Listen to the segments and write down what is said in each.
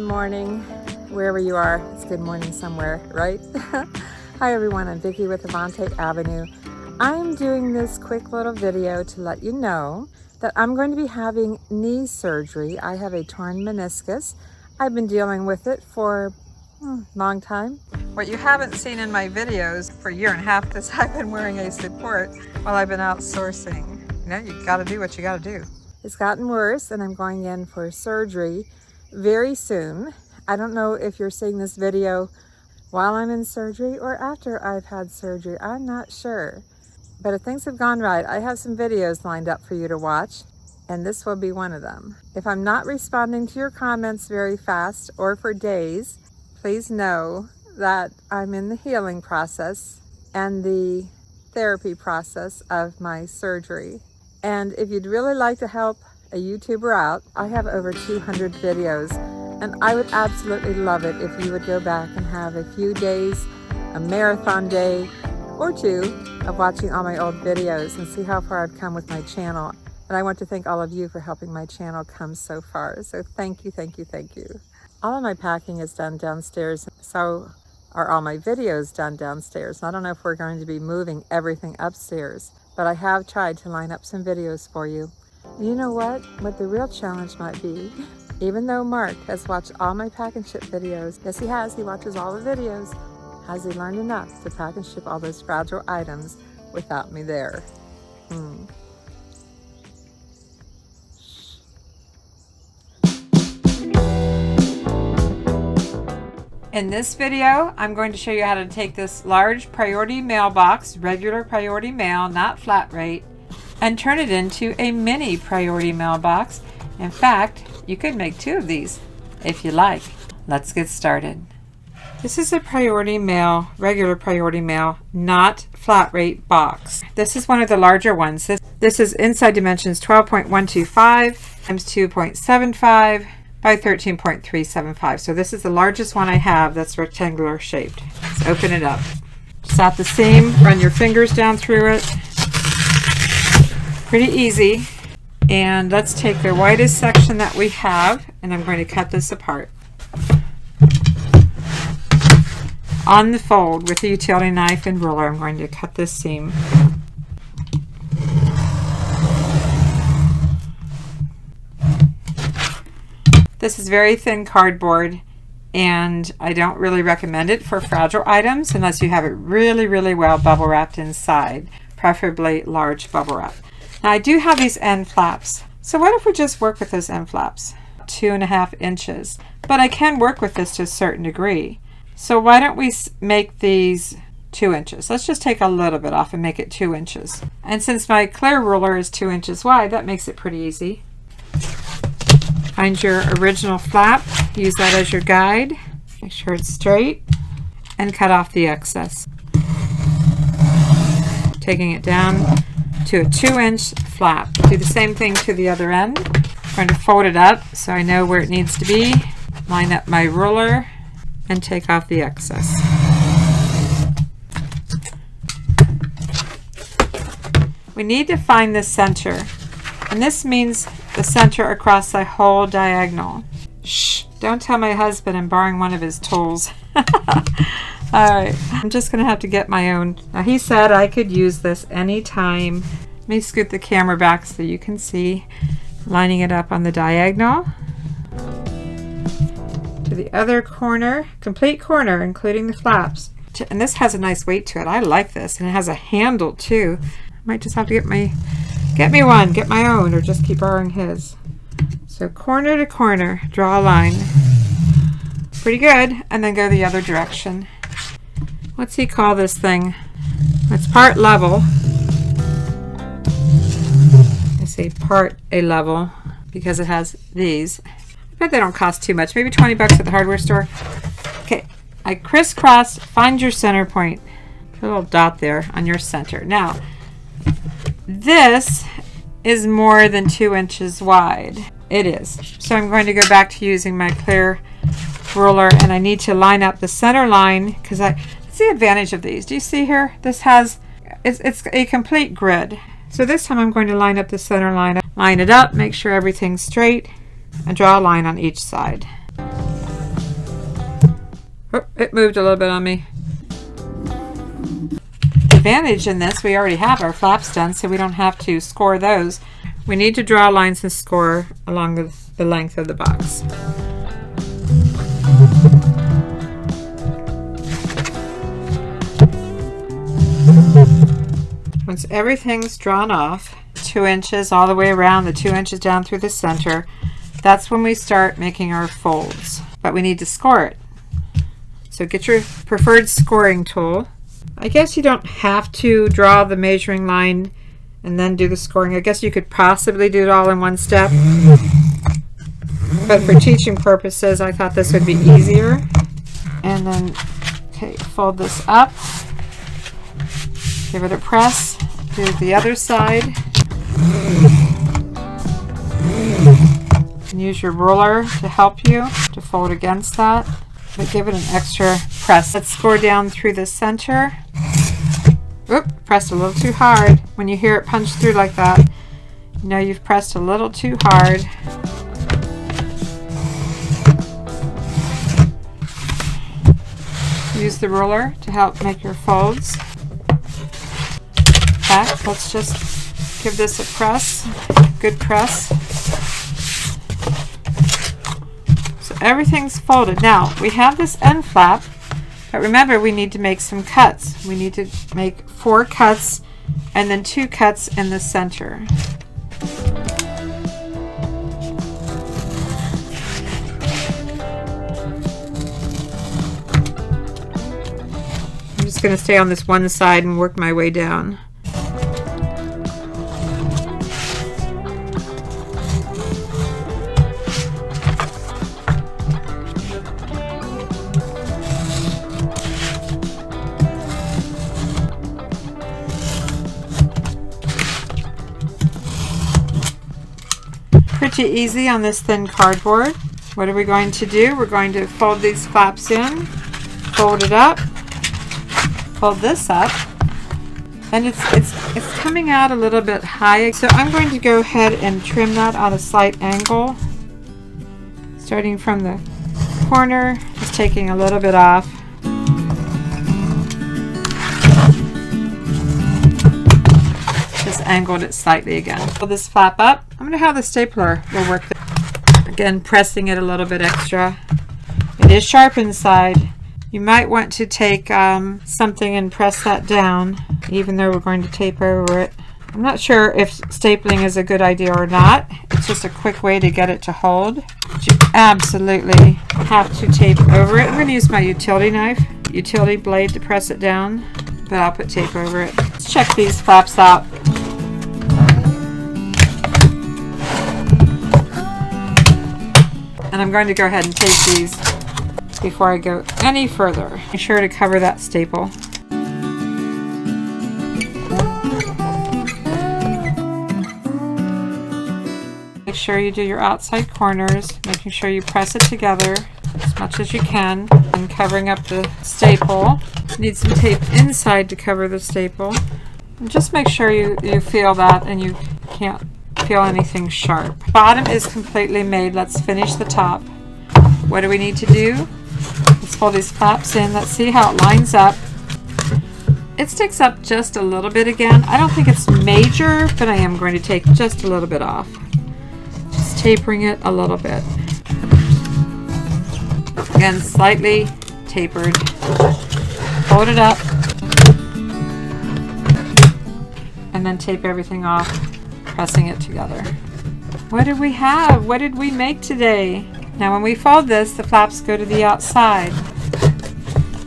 morning, wherever you are. It's good morning somewhere, right? Hi everyone, I'm Vicki with Avante-Avenue. I'm doing this quick little video to let you know that I'm going to be having knee surgery. I have a torn meniscus. I've been dealing with it for a long time. What you haven't seen in my videos for a year and a half is I've been wearing a support while I've been outsourcing. You know, you gotta do what you gotta do. It's gotten worse and I'm going in for surgery very soon. I don't know if you're seeing this video while I'm in surgery or after I've had surgery. I'm not sure. But if things have gone right, I have some videos lined up for you to watch, and this will be one of them. If I'm not responding to your comments very fast or for days, please know that I'm in the healing process and the therapy process of my surgery. And if you'd really like to help a YouTuber out, I have over 200 videos, and I would absolutely love it if you would go back and have a few days, a marathon day or two of watching all my old videos and see how far I've come with my channel. And I want to thank all of you for helping my channel come so far. So thank you, thank you, thank you. All of my packing is done downstairs, so are all my videos done downstairs. I don't know if we're going to be moving everything upstairs, but I have tried to line up some videos for you. You know what the real challenge might be? Even though Mark has watched all my pack and ship videos, yes he has, he watches all the videos, has he learned enough to pack and ship all those fragile items without me there? In this video, I'm going to show you how to take this large priority mail box, regular priority mail, not flat rate, and turn it into a mini priority mailbox. In fact, you could make two of these if you like. Let's get started. This is a priority mail, regular priority mail, not flat rate box. This is one of the larger ones. This is inside dimensions 12.125 times 2.75 by 13.375. So this is the largest one I have that's rectangular shaped. Let's open it up. Just at the seam, run your fingers down through it. Pretty easy. And let's take the widest section that we have, and I'm going to cut this apart. On the fold with a utility knife and ruler, I'm going to cut this seam. This is very thin cardboard, and I don't really recommend it for fragile items unless you have it really, really well bubble wrapped inside, preferably large bubble wrap. Now I do have these end flaps. So what if we just work with those end flaps? 2.5 inches. But I can work with this to a certain degree. So why don't we make these 2 inches? Let's just take a little bit off and make it 2 inches. And since my clear ruler is 2 inches wide, that makes it pretty easy. Find your original flap, use that as your guide. Make sure it's straight and cut off the excess. Taking it down to a 2-inch flap. Do the same thing to the other end. I'm going to fold it up so I know where it needs to be. Line up my ruler and take off the excess. We need to find the center, and this means the center across the whole diagonal. Shh, don't tell my husband I'm borrowing one of his tools. Alright, I'm just going to have to get my own. Now he said I could use this anytime. Let me scoot the camera back so you can see. Lining it up on the diagonal. To the other corner, complete corner, including the flaps. And this has a nice weight to it. I like this, and it has a handle too. I might just have to get my own, or just keep borrowing his. So corner to corner, draw a line. Pretty good, and then go the other direction. What's he call this thing? It's part level. I say part a level because it has these. I bet they don't cost too much. Maybe 20 bucks at the hardware store. Okay, I crisscross, find your center point. Put a little dot there on your center. Now, this is more than 2 inches wide. It is. So I'm going to go back to using my clear ruler, and I need to line up the center line because that's the advantage of these. Do you see here? This has, it's a complete grid. So this time I'm going to line up the center line. Line it up, make sure everything's straight, and draw a line on each side. Oh, it moved a little bit on me. Advantage in this, we already have our flaps done, so we don't have to score those. We need to draw lines and score along the length of the box. Once everything's drawn off, 2 inches all the way around, the 2 inches down through the center, that's when we start making our folds. But we need to score it. So get your preferred scoring tool. I guess you don't have to draw the measuring line and then do the scoring. I guess you could possibly do it all in one step. But for teaching purposes, I thought this would be easier. And then, okay, fold this up. Give it a press. Do the other side. And use your ruler to help you to fold against that. But give it an extra press. Let's score down through the center. Oop, pressed a little too hard. When you hear it punch through like that, you know you've pressed a little too hard. Use the ruler to help make your folds. Back, let's just give this a press, good press. So everything's folded. Now, we have this end flap, but remember we need to make some cuts. We need to make 4 cuts and then 2 cuts in the center. I'm just going to stay on this one side and work my way down. Pretty easy on this thin cardboard. What are we going to do? We're going to fold these flaps in, fold it up, fold this up, and it's coming out a little bit high. So I'm going to go ahead and trim that on a slight angle, starting from the corner, just taking a little bit off. Just angled it slightly again. Pull this flap up. I'm going to have the stapler will work. Again, pressing it a little bit extra. It is sharp inside. You might want to take something and press that down, even though we're going to tape over it. I'm not sure if stapling is a good idea or not. It's just a quick way to get it to hold. But you absolutely have to tape over it. I'm going to use my utility blade to press it down, but I'll put tape over it. Let's check these flaps out. And I'm going to go ahead and tape these before I go any further. Be sure to cover that staple. Make sure you do your outside corners, making sure you press it together as much as you can, and covering up the staple. Need some tape inside to cover the staple. And just make sure you feel that and you can't feel anything sharp. Bottom is completely made. Let's finish the top. What do we need to do? Let's fold these flaps in. Let's see how it lines up. It sticks up just a little bit again. I don't think it's major, but I am going to take just a little bit off. Just tapering it a little bit. Again, slightly tapered. Fold it up. And then tape everything off, pressing it together. What did we have? What did we make today? Now when we fold this, the flaps go to the outside.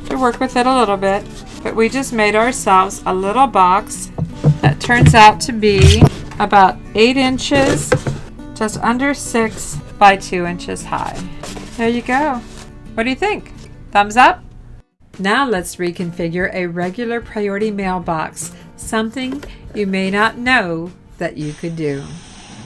To work with it a little bit, but we just made ourselves a little box that turns out to be about 8 inches, just under 6 by 2 inches high. There you go. What do you think? Thumbs up? Now let's reconfigure a regular priority mailbox, something you may not know that you could do.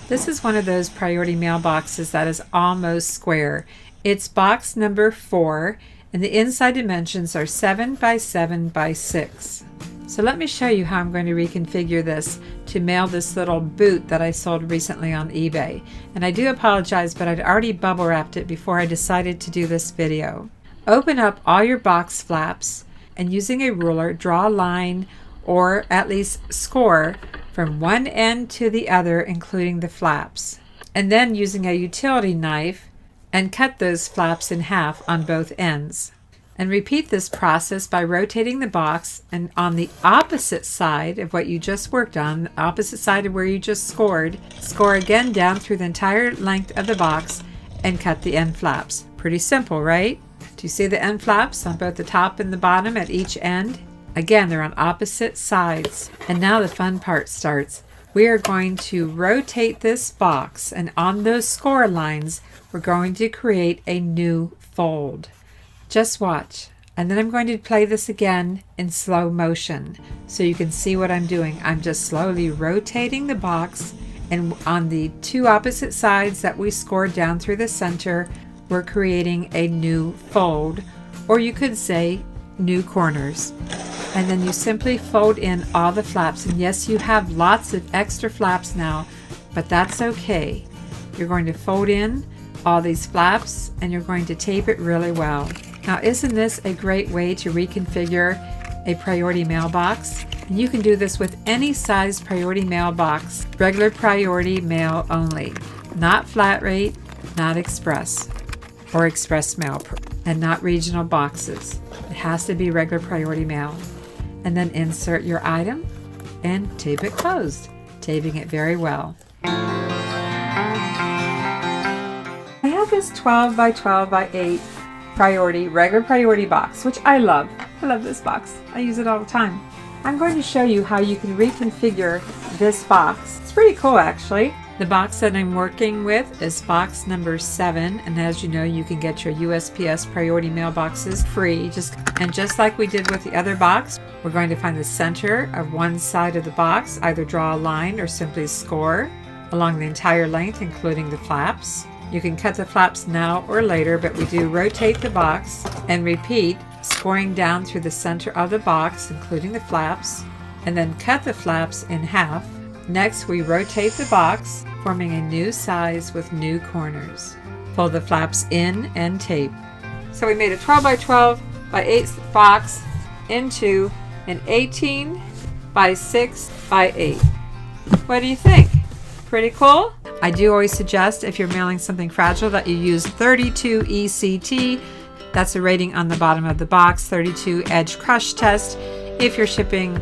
This is one of those priority mailboxes that is almost square. It's box number 4 and the inside dimensions are 7 by 7 by 6. So let me show you how I'm going to reconfigure this to mail this little boot that I sold recently on eBay. And I do apologize, but I'd already bubble wrapped it before I decided to do this video. Open up all your box flaps and using a ruler, draw a line or at least score from one end to the other, including the flaps. And then using a utility knife and cut those flaps in half on both ends. And repeat this process by rotating the box and on the opposite side of what you just worked on, the opposite side of where you just scored, score again down through the entire length of the box and cut the end flaps. Pretty simple, right? Do you see the end flaps on both the top and the bottom at each end? Again, they're on opposite sides. And now the fun part starts. We are going to rotate this box, and on those score lines, we're going to create a new fold. Just watch. And then I'm going to play this again in slow motion so you can see what I'm doing. I'm just slowly rotating the box, and on the two opposite sides that we scored down through the center, we're creating a new fold, or you could say new corners. And then you simply fold in all the flaps. And yes, you have lots of extra flaps now, but that's okay. You're going to fold in all these flaps and you're going to tape it really well. Now, isn't this a great way to reconfigure a priority mailbox? And you can do this with any size priority mailbox, regular priority mail only, not flat rate, not express or express mail, and not regional boxes. It has to be regular priority mail. And then insert your item and tape it closed, taping it very well. I have this 12 by 12 by 8 regular priority box, which I love. I love this box. I use it all the time. I'm going to show you how you can reconfigure this box. It's pretty cool, actually. The box that I'm working with is box number 7, and as you know, you can get your USPS priority mailboxes free. Just like we did with the other box, we're going to find the center of one side of the box, either draw a line or simply score along the entire length, including the flaps. You can cut the flaps now or later, but we do rotate the box and repeat, scoring down through the center of the box, including the flaps, and then cut the flaps in half. Next, we rotate the box, forming a new size with new corners. Fold the flaps in and tape. So we made a 12 by 12 by 8 box into an 18 by 6 by 8. What do you think? Pretty cool? I do always suggest, if you're mailing something fragile, that you use 32 ECT. That's a rating on the bottom of the box, 32 edge crush test, if you're shipping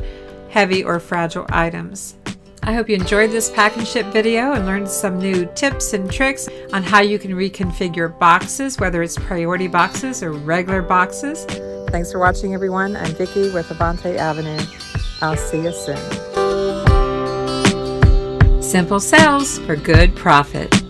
heavy or fragile items. I hope you enjoyed this pack and ship video and learned some new tips and tricks on how you can reconfigure boxes, whether it's priority boxes or regular boxes. Thanks for watching, everyone. I'm Vicki with avanteavenue. I'll see you soon. Simple sales for good profit.